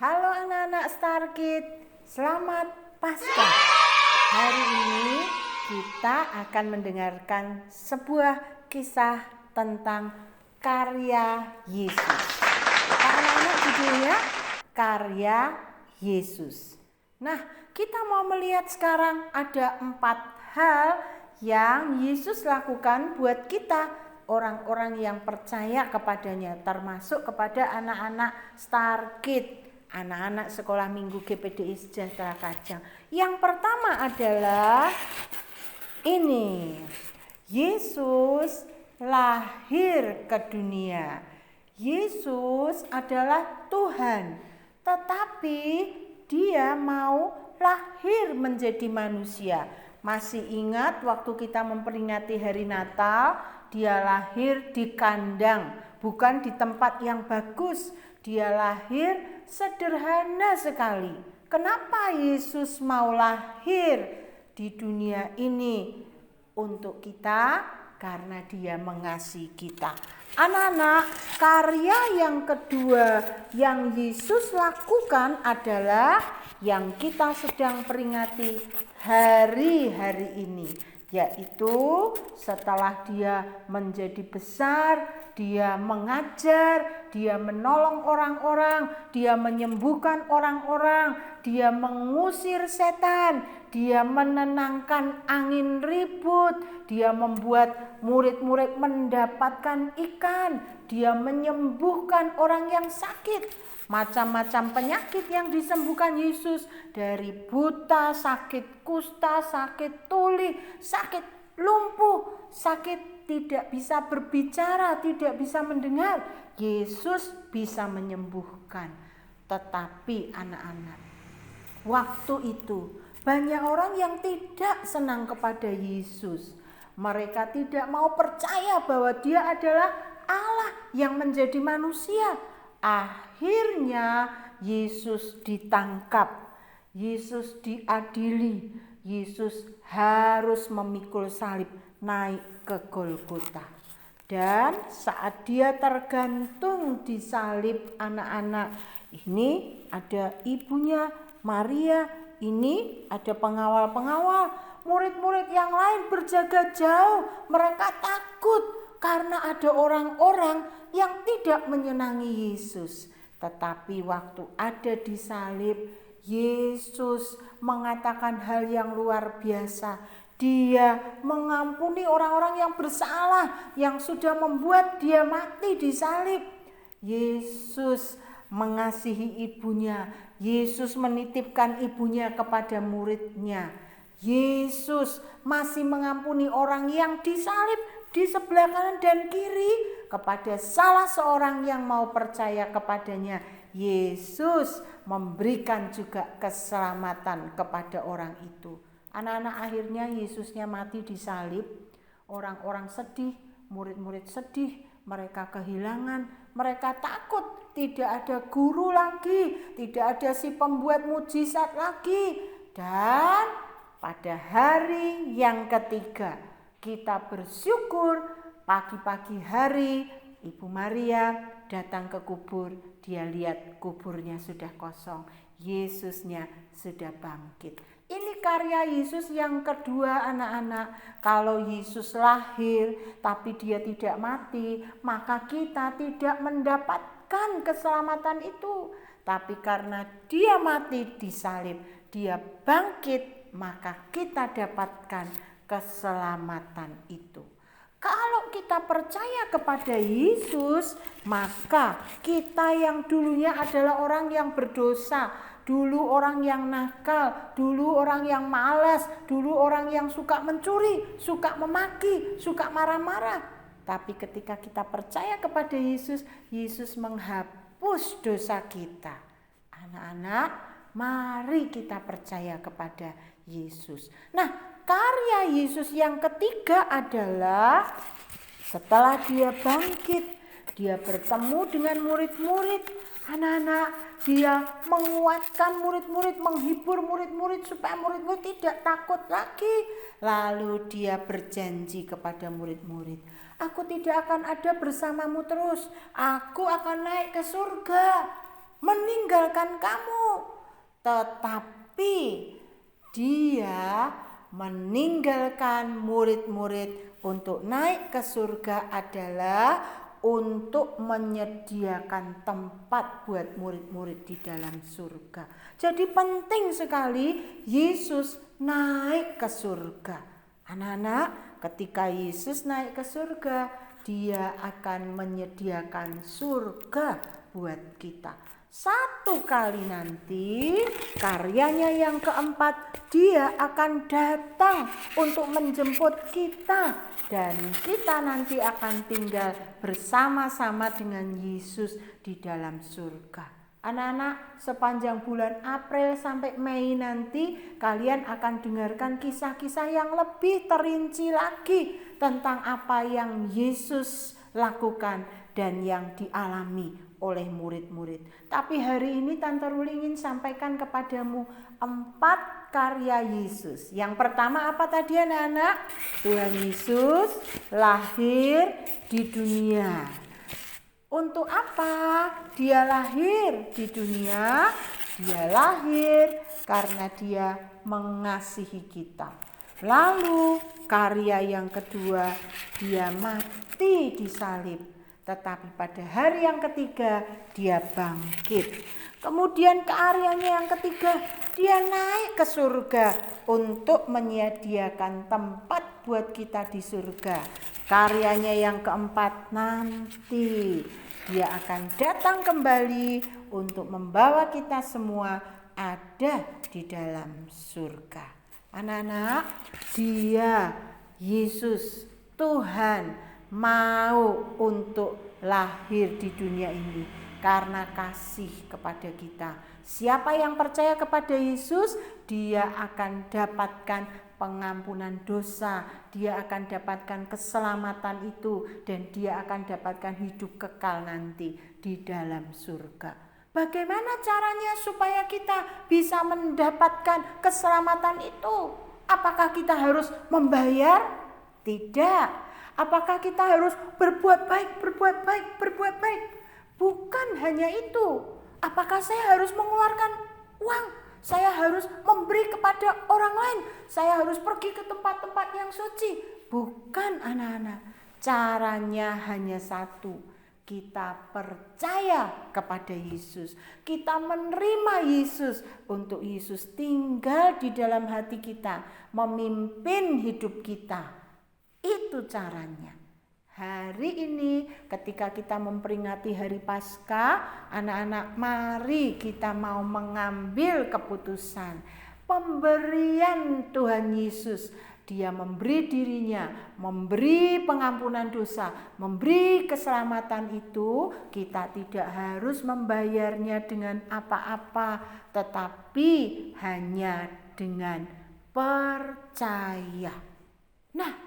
Halo anak-anak Starkid, selamat Paskah. Hari ini kita akan mendengarkan sebuah kisah tentang karya Yesus. Apa anak-anak judulnya? Karya Yesus. Nah, kita mau melihat sekarang ada 4 hal yang Yesus lakukan buat kita, orang-orang yang percaya kepadanya, termasuk kepada anak-anak Starkid, anak-anak sekolah minggu GPDI Sejahtera Kajang. Yang pertama adalah ini, Yesus lahir ke dunia. Yesus adalah Tuhan, tetapi dia mau lahir menjadi manusia. Masih ingat waktu kita memperingati hari Natal, dia lahir di kandang, bukan di tempat yang bagus. Dia lahir sederhana sekali. Kenapa Yesus mau lahir di dunia ini untuk kita? Karena dia mengasihi kita. Anak-anak, karya yang kedua yang Yesus lakukan adalah yang kita sedang peringati hari-hari ini, yaitu setelah dia menjadi besar, dia mengajar, dia menolong orang-orang, dia menyembuhkan orang-orang, dia mengusir setan, dia menenangkan angin ribut, dia membuat murid-murid mendapatkan ikan, dia menyembuhkan orang yang sakit. Macam-macam penyakit yang disembuhkan Yesus, dari buta, sakit kusta, sakit tuli, sakit lumpuh, sakit tidak bisa berbicara, tidak bisa mendengar. Yesus bisa menyembuhkan. Tetapi anak-anak, waktu itu banyak orang yang tidak senang kepada Yesus. Mereka tidak mau percaya bahwa dia adalah Allah yang menjadi manusia. Akhirnya Yesus ditangkap, Yesus diadili, Yesus harus memikul salib naik ke Golgota. Dan saat dia tergantung di salib, anak-anak, ini ada ibunya Maria, ini ada pengawal-pengawal, murid-murid yang lain berjaga jauh. Mereka takut karena ada orang-orang yang tidak menyenangi Yesus. Tetapi waktu ada di salib, Yesus mengatakan hal yang luar biasa. Dia mengampuni orang-orang yang bersalah, yang sudah membuat dia mati di salib. Yesus mengasihi ibunya. Yesus menitipkan ibunya kepada muridnya. Yesus masih mengampuni orang yang disalib di sebelah kanan dan kiri. Kepada salah seorang yang mau percaya kepadanya, Yesus memberikan juga keselamatan kepada orang itu. Anak-anak, akhirnya Yesusnya mati di salib. Orang-orang sedih, murid-murid sedih, mereka kehilangan, mereka takut, tidak ada guru lagi, tidak ada si pembuat mujizat lagi. Dan pada hari yang ketiga, kita bersyukur, pagi-pagi hari Ibu Maria datang ke kubur. Dia lihat kuburnya sudah kosong, Yesusnya sudah bangkit. Ini karya Yesus yang kedua, anak-anak. Kalau Yesus lahir tapi dia tidak mati, maka kita tidak mendapatkan keselamatan itu. Tapi karena dia mati di salib, dia bangkit, maka kita dapatkan keselamatan itu. Kalau kita percaya kepada Yesus, maka kita yang dulunya adalah orang yang berdosa, dulu orang yang nakal, dulu orang yang malas, dulu orang yang suka mencuri, suka memaki, suka marah-marah. Tapi ketika kita percaya kepada Yesus, Yesus menghapus dosa kita. Anak-anak, mari kita percaya kepada Yesus. Nah, karya Yesus yang ketiga adalah setelah dia bangkit, dia bertemu dengan murid-murid. Anak-anak, dia menguatkan murid-murid, menghibur murid-murid supaya murid-murid tidak takut lagi. Lalu dia berjanji kepada murid-murid, aku tidak akan ada bersamamu terus, aku akan naik ke surga. meninggalkan kamu. Tetapi dia meninggalkan murid-murid untuk naik ke surga adalah untuk menyediakan tempat buat murid-murid di dalam surga. Jadi penting sekali Yesus naik ke surga. Anak-anak, ketika Yesus naik ke surga, dia akan menyediakan surga buat kita. Satu kali nanti karyanya yang keempat, dia akan datang untuk menjemput kita dan kita nanti akan tinggal bersama-sama dengan Yesus di dalam surga. Anak-anak, sepanjang bulan April sampai Mei nanti kalian akan dengarkan kisah-kisah yang lebih terinci lagi tentang apa yang Yesus lakukan dan yang dialami oleh murid-murid. Tapi hari ini Tante Ruli ingin sampaikan kepadamu 4 karya Yesus. Yang pertama apa tadi anak-anak? Tuhan Yesus lahir di dunia. Untuk apa dia lahir di dunia? Dia lahir karena dia mengasihi kita. Lalu karya yang kedua, dia mati di salib. Tetapi pada hari yang ketiga dia bangkit. Kemudian karyanya yang ketiga, dia naik ke surga untuk menyediakan tempat buat kita di surga. Karyanya yang keempat, nanti dia akan datang kembali untuk membawa kita semua ada di dalam surga. Anak-anak, dia Yesus Tuhan mau untuk lahir di dunia ini karena kasih kepada kita. Siapa yang percaya kepada Yesus, dia akan dapatkan pengampunan dosa, dia akan dapatkan keselamatan itu, dan dia akan dapatkan hidup kekal nanti di dalam surga. Bagaimana caranya supaya kita bisa mendapatkan keselamatan itu? Apakah kita harus membayar? Tidak. Apakah kita harus berbuat baik? Bukan hanya itu. Apakah saya harus mengeluarkan uang? Saya harus memberi kepada orang lain? Saya harus pergi ke tempat-tempat yang suci? Bukan anak-anak. Caranya hanya satu. Kita percaya kepada Yesus. Kita menerima Yesus untuk Yesus tinggal di dalam hati kita, memimpin hidup kita. Itu caranya. Hari ini ketika kita memperingati hari Paskah, anak-anak mari kita mau mengambil keputusan. Pemberian Tuhan Yesus, dia memberi dirinya, memberi pengampunan dosa, memberi keselamatan itu, kita tidak harus membayarnya dengan apa-apa, tetapi hanya dengan percaya. Nah,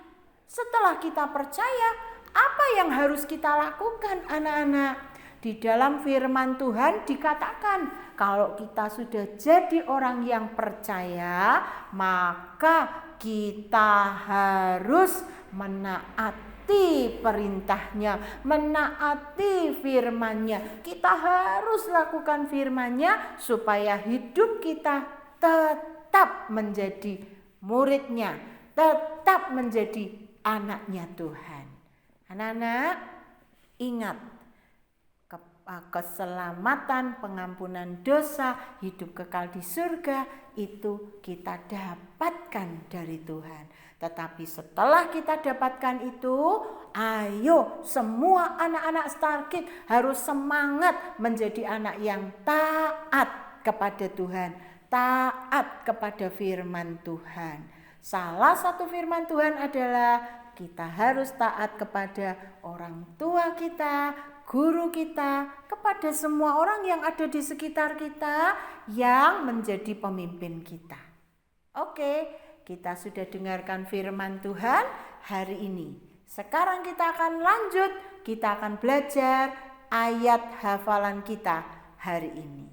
setelah kita percaya, apa yang harus kita lakukan anak-anak? Di dalam firman Tuhan dikatakan, kalau kita sudah jadi orang yang percaya, maka kita harus menaati perintahnya, menaati firman-Nya. Kita harus lakukan firman-Nya supaya hidup kita tetap menjadi murid-Nya, tetap menjadi anaknya Tuhan. Anak-anak, ingat, keselamatan, pengampunan dosa, hidup kekal di surga itu kita dapatkan dari Tuhan. Tetapi setelah kita dapatkan itu, ayo semua anak-anak Starkid harus semangat menjadi anak yang taat kepada Tuhan, taat kepada firman Tuhan. Salah satu firman Tuhan adalah kita harus taat kepada orang tua kita, guru kita, kepada semua orang yang ada di sekitar kita yang menjadi pemimpin kita. Oke, kita sudah dengarkan firman Tuhan hari ini. Sekarang kita akan lanjut, kita akan belajar ayat hafalan kita hari ini.